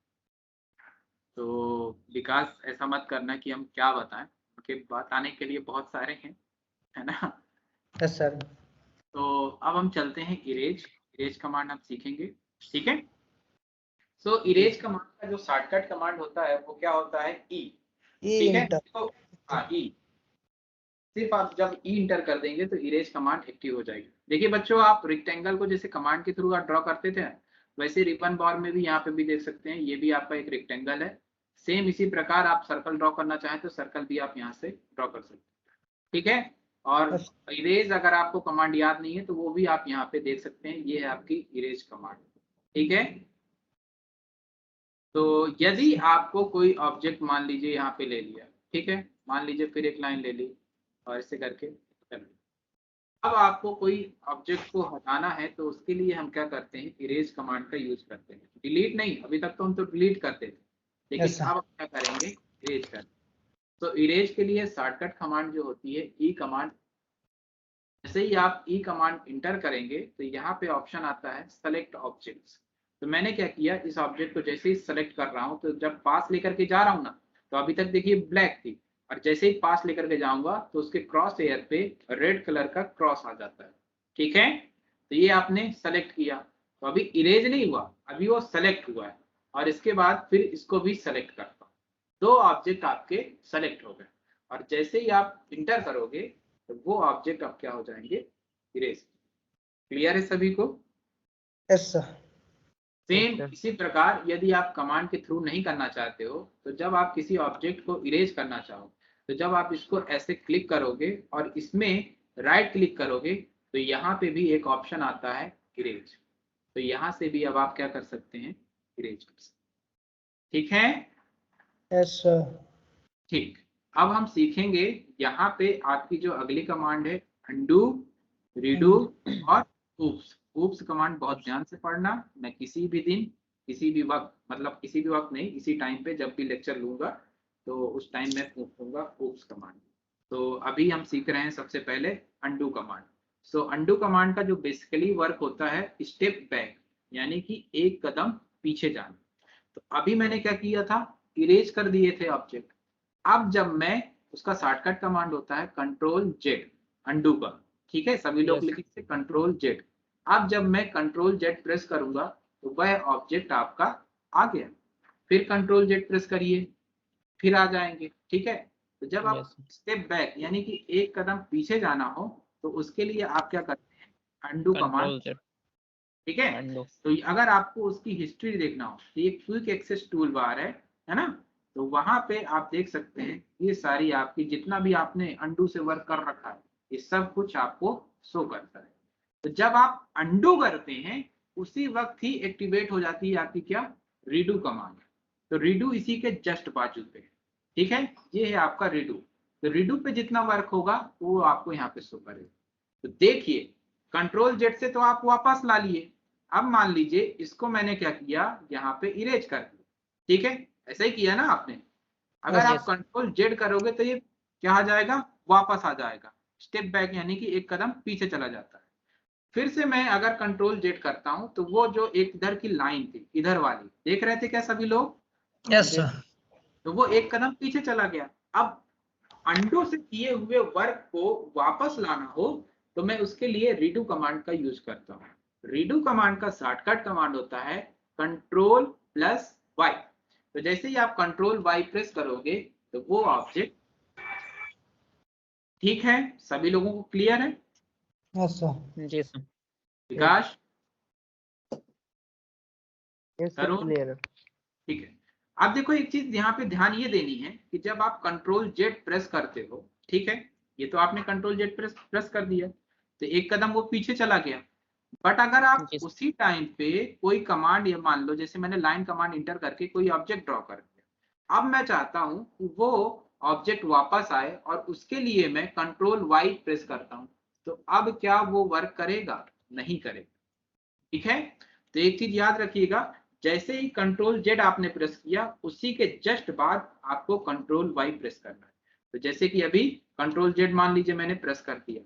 तो विकास ऐसा मत करना कि हम क्या बताएं, उनके बताने के लिए बहुत सारे हैं, है ना। Yes sir. तो अब हम चलते हैं इरेज। इरेज कमांड हम सीखेंगे, ठीक है। सो इरेज कमांड का जो शॉर्टकट कमांड होता है वो क्या होता है, ई, ई ठीक है। इंटर। तो हाँ ई, सिर्फ आप जब ई इंटर कर देंगे तो इरेज कमांड एक्टिव हो जाएगी। देखिए बच्चों, आप रेक्टेंगल को जैसे कमांड के थ्रू आप ड्रॉ करते थे वैसे रिबन बार में भी यहाँ पे भी देख सकते हैं, ये भी आपका एक रेक्टेंगल है। सेम इसी प्रकार आप सर्कल ड्रॉ करना चाहें तो सर्कल भी आप यहाँ से ड्रॉ कर सकते हैं, ठीक है। और इरेज अगर आपको कमांड याद नहीं है तो वो भी आप यहाँ पे देख सकते हैं, ये है आपकी इरेज कमांड, ठीक है। तो यदि आपको कोई ऑब्जेक्ट मान लीजिए यहाँ पे ले लिया, ठीक है, मान लीजिए फिर एक लाइन ले ली और ऐसे करके कर ली। अब आपको कोई ऑब्जेक्ट को हटाना है तो उसके लिए हम क्या करते हैं, इरेज कमांड का यूज करते हैं। डिलीट नहीं, अभी तक तो हम तो डिलीट करते थे, लेकिन Yes, sir. अब हम क्या करेंगे, इरेज कर। तो इरेज के लिए शॉर्टकट कमांड जो होती है ई कमांड। जैसे ही आप ई कमांड इंटर करेंगे तो यहाँ पे ऑप्शन आता है सेलेक्ट ऑब्जेक्ट्स। तो मैंने क्या किया, इस ऑब्जेक्ट को जैसे ही सेलेक्ट कर रहा हूँ तो जब पास लेकर के जा रहा हूँ ना, तो अभी तक देखिए ब्लैक थी, और जैसे ही पास लेकर के जाऊंगा तो उसके क्रॉस एयर पे रेड कलर का क्रॉस आ जाता है। ठीक है, तो ये आपने सेलेक्ट किया, तो अभी इरेज नहीं हुआ, अभी वो सेलेक्ट हुआ है। और इसके बाद फिर इसको भी सेलेक्ट करता हूँ, दो ऑब्जेक्ट आपके सेलेक्ट हो गए। और जैसे ही आप इंटर करोगे तो वो ऑब्जेक्ट अब क्या हो जाएंगे, इरेज। क्लियर है सभी को? Yes, sir. Same sir. इसी प्रकार यदि आप कमांड के थ्रू नहीं करना चाहते हो, तो जब आप किसी ऑब्जेक्ट को इरेज करना चाहो, तो जब आप इसको ऐसे क्लिक करोगे और इसमें राइट क्लिक करोगे तो यहाँ पे भी एक ऑप्शन आता है इरेज। तो यहाँ से भी अब आप क्या कर सकते हैं, इरेज कर सकते हैं। ठीक है, Yes, sir. ठीक। अब हम सीखेंगे यहाँ पे आपकी जो अगली कमांड है, अंडू, रीडू और ऊप्स। ऊप्स कमांड बहुत ध्यान से पढ़ना। मैं किसी भी दिन, किसी भी वक्त, मतलब किसी भी वक्त नहीं, इसी टाइम पे जब भी लेक्चर लूंगा तो उस टाइम में पूछूंगा ऊप्स कमांड। तो अभी हम सीख रहे हैं सबसे पहले अंडू कमांड। सो अंडू कमांड का जो बेसिकली वर्क होता है, स्टेप बैक, यानी कि एक कदम पीछे जाना। तो अभी मैंने क्या किया था, इरेज कर दिए थे ऑब्जेक्ट। अब जब मैं, उसका शॉर्टकट कमांड होता है कंट्रोल जेड, अंडू का। ठीक है, सभी लोग लिखेंगे कंट्रोल जेड। अब जब मैं कंट्रोल जेड प्रेस करूंगा तो वह ऑब्जेक्ट आपका आ गया। फिर कंट्रोल जेड प्रेस करिए, फिर आ जाएंगे। ठीक है, तो जब आप स्टेप बैक यानी कि एक कदम पीछे जाना हो तो उसके लिए आप क्या करते हैं, अंडू कमांड। ठीक है, तो अगर आपको उसकी हिस्ट्री देखना हो तो ये क्विक एक्सेस टूल बार है ना, तो वहां पे आप देख सकते हैं ये सारी आपकी जितना भी आपने अंडू से वर्क कर रखा है, ये सब कुछ आपको शो करता है। तो जब आप अंडू करते हैं उसी वक्त ही एक्टिवेट हो जाती है आपकी क्या, रीडू कमांड। तो रीडू इसी के जस्ट बाजू पे है। ठीक है, ये है आपका रीडू। तो रीडू पे जितना वर्क होगा वो आपको यहाँ पे शो करेगा। तो देखिए, कंट्रोल जेड से तो आप वापस ला लिए। अब मान लीजिए इसको मैंने क्या किया, यहाँ पे इरेज कर दिया। ठीक है, ऐसा ही किया ना आपने। अगर आप कंट्रोल जेड करोगे तो ये क्या आ जाएगा, वापस आ जाएगा। स्टेप बैक यानी कि एक कदम पीछे चला जाता है। फिर से मैं अगर कंट्रोल जेड करता हूं तो वो जो एक इधर की लाइन थी, इधर वाली, देख रहे थे क्या सभी लोग? Yes, sir. तो वो एक कदम पीछे चला गया। अब अंडू से किए हुए वर्क को वापस लाना हो तो मैं उसके लिए रीडू कमांड का यूज करता हूँ। रीडू कमांड का शॉर्टकट कमांड होता है कंट्रोल प्लस वाई। तो जैसे ही आप कंट्रोल वाई प्रेस करोगे तो वो ऑब्जेक्ट। ठीक है, सभी लोगों को क्लियर है? Yes, sir. जी सर। विकास, Yes, sir. तरुण, Clear. ठीक है। अब देखो एक चीज यहाँ पे ध्यान ये देनी है कि जब आप कंट्रोल जेड प्रेस करते हो, ठीक है, ये तो आपने कंट्रोल जेड प्रेस कर दिया तो एक कदम वो पीछे चला गया। बट अगर आप Yes. उसी टाइम पे कोई कमांड, ये मान लो जैसे मैंने लाइन कमांड इंटर करके कोई ऑब्जेक्ट ड्रॉ कर दिया, अब मैं चाहता हूं कि वो ऑब्जेक्ट वापस आए और उसके लिए मैं कंट्रोल वाई प्रेस करता हूं, तो अब क्या वो वर्क करेगा? नहीं करेगा। ठीक है, तो एक चीज याद रखिएगा, जैसे ही कंट्रोल जेड आपने प्रेस किया उसी के जस्ट बाद आपको कंट्रोल वाई प्रेस करना है। तो जैसे कि अभी कंट्रोल जेड मान लीजिए मैंने प्रेस कर दिया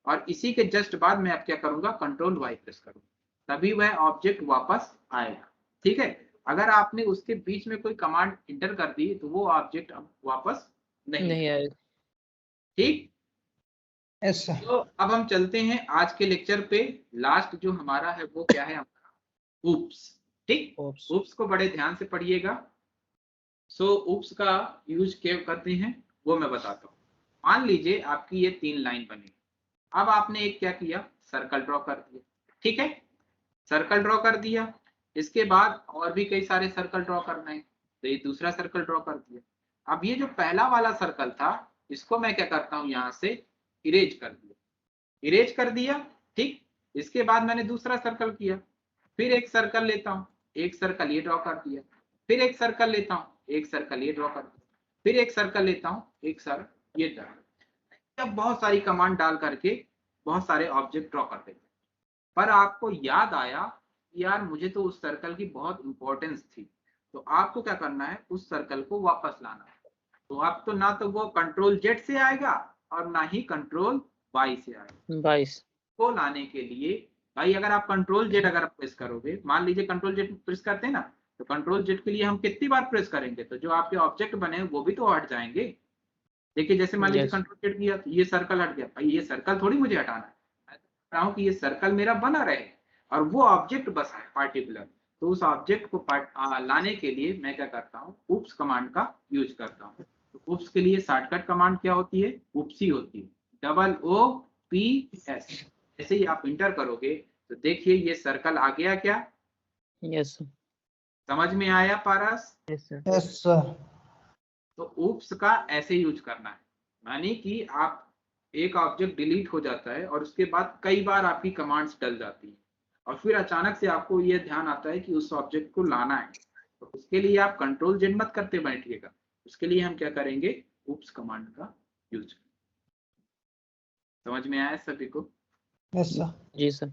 और इसी के जस्ट बाद मैं अब क्या करूंगा, कंट्रोल वाई प्रेस करूंगा, तभी वह ऑब्जेक्ट वापस आएगा। ठीक है, अगर आपने उसके बीच में कोई कमांड इंटर कर दी तो वो ऑब्जेक्ट अब वापस नहीं आएगा। ठीक। Yes, sir. तो अब हम चलते हैं आज के लेक्चर पे। लास्ट जो हमारा है वो क्या है, हमारा ऊप्स। ठीक, Oops. ऊप्स को बड़े ध्यान से पढ़िएगा। सो ऊप्स का यूज क्या करते हैं वो मैं बताता हूँ। मान लीजिए आपकी ये 3 लाइन बनी, अब आपने एक क्या किया, सर्कल ड्रॉ कर दिया। ठीक है, सर्कल ड्रॉ कर दिया, इसके बाद और भी कई सारे सर्कल ड्रॉ करना है तो ये दूसरा सर्कल ड्रॉ कर दिया। अब ये जो पहला वाला सर्कल था इसको मैं क्या करता हूँ, यहाँ से इरेज कर दिया, इरेज कर दिया। ठीक, इसके बाद मैंने दूसरा सर्कल किया, फिर एक सर्कल लेता हूँ, एक सर्कल ये ड्रॉ कर दिया, फिर एक सर्कल लेता हूँ, एक सर्कल ये ड्रॉ कर दिया, फिर एक सर्कल लेता हूँ, एक सर्कल ये ड्रॉ। अब बहुत सारी कमांड डाल करके बहुत सारे ऑब्जेक्ट ड्रॉ कर देते, पर आपको याद आया यार मुझे तो उस सर्कल की बहुत इंपॉर्टेंस थी, तो आपको क्या करना है, उस सर्कल को वापस लाना है। तो आप तो ना तो वो कंट्रोल जेड से आएगा और ना ही कंट्रोल वाई से आएगा। 22 को लाने के लिए भाई अगर आप कंट्रोल जेड अगर आप प्रेस करोगे, मान लीजिए कंट्रोल जेड प्रेस करते हैं ना, तो कंट्रोल जेड के लिए हम कितनी बार प्रेस करेंगे, तो जो आपके ऑब्जेक्ट बने हैं वो भी तो हट जाएंगे। देखिए जैसे मान लीजिए Yes. कंट्रोल जेड किया तो ये सर्कल हट गया, भाई ये सर्कल थोड़ी मुझे हटाना है, मैं तो चाह रहा हूं कि ये सर्कल मेरा बना रहे और वो ऑब्जेक्ट बस है पार्टिकुलर। तो उस ऑब्जेक्ट को लाने के लिए मैं क्या करता हूँ, उप्स कमांड का यूज करता हूँ। तो उप्स के लिए शॉर्टकट कमांड क्या होती है, उपसी होती है, OOPS। जैसे ही आप इंटर करोगे तो देखिए ये सर्कल आ गया, क्या Yes. समझ में आया Paras? Yes sir. Yes sir. तो उप्स का ऐसे यूज करना है, मानी कि आप एक ऑब्जेक्ट डिलीट हो जाता है और उसके बाद कई बार आपकी कमांड्स डल जाती है और फिर अचानक से आपको ये ध्यान आता है कि उस ऑब्जेक्ट को लाना है, तो उसके लिए आप कंट्रोल जेड मत करते बैठिएगा, उसके लिए हम क्या करेंगे, उप्स कमांड का यूज। समझ में आया सभी को? Yes sir. जी सर।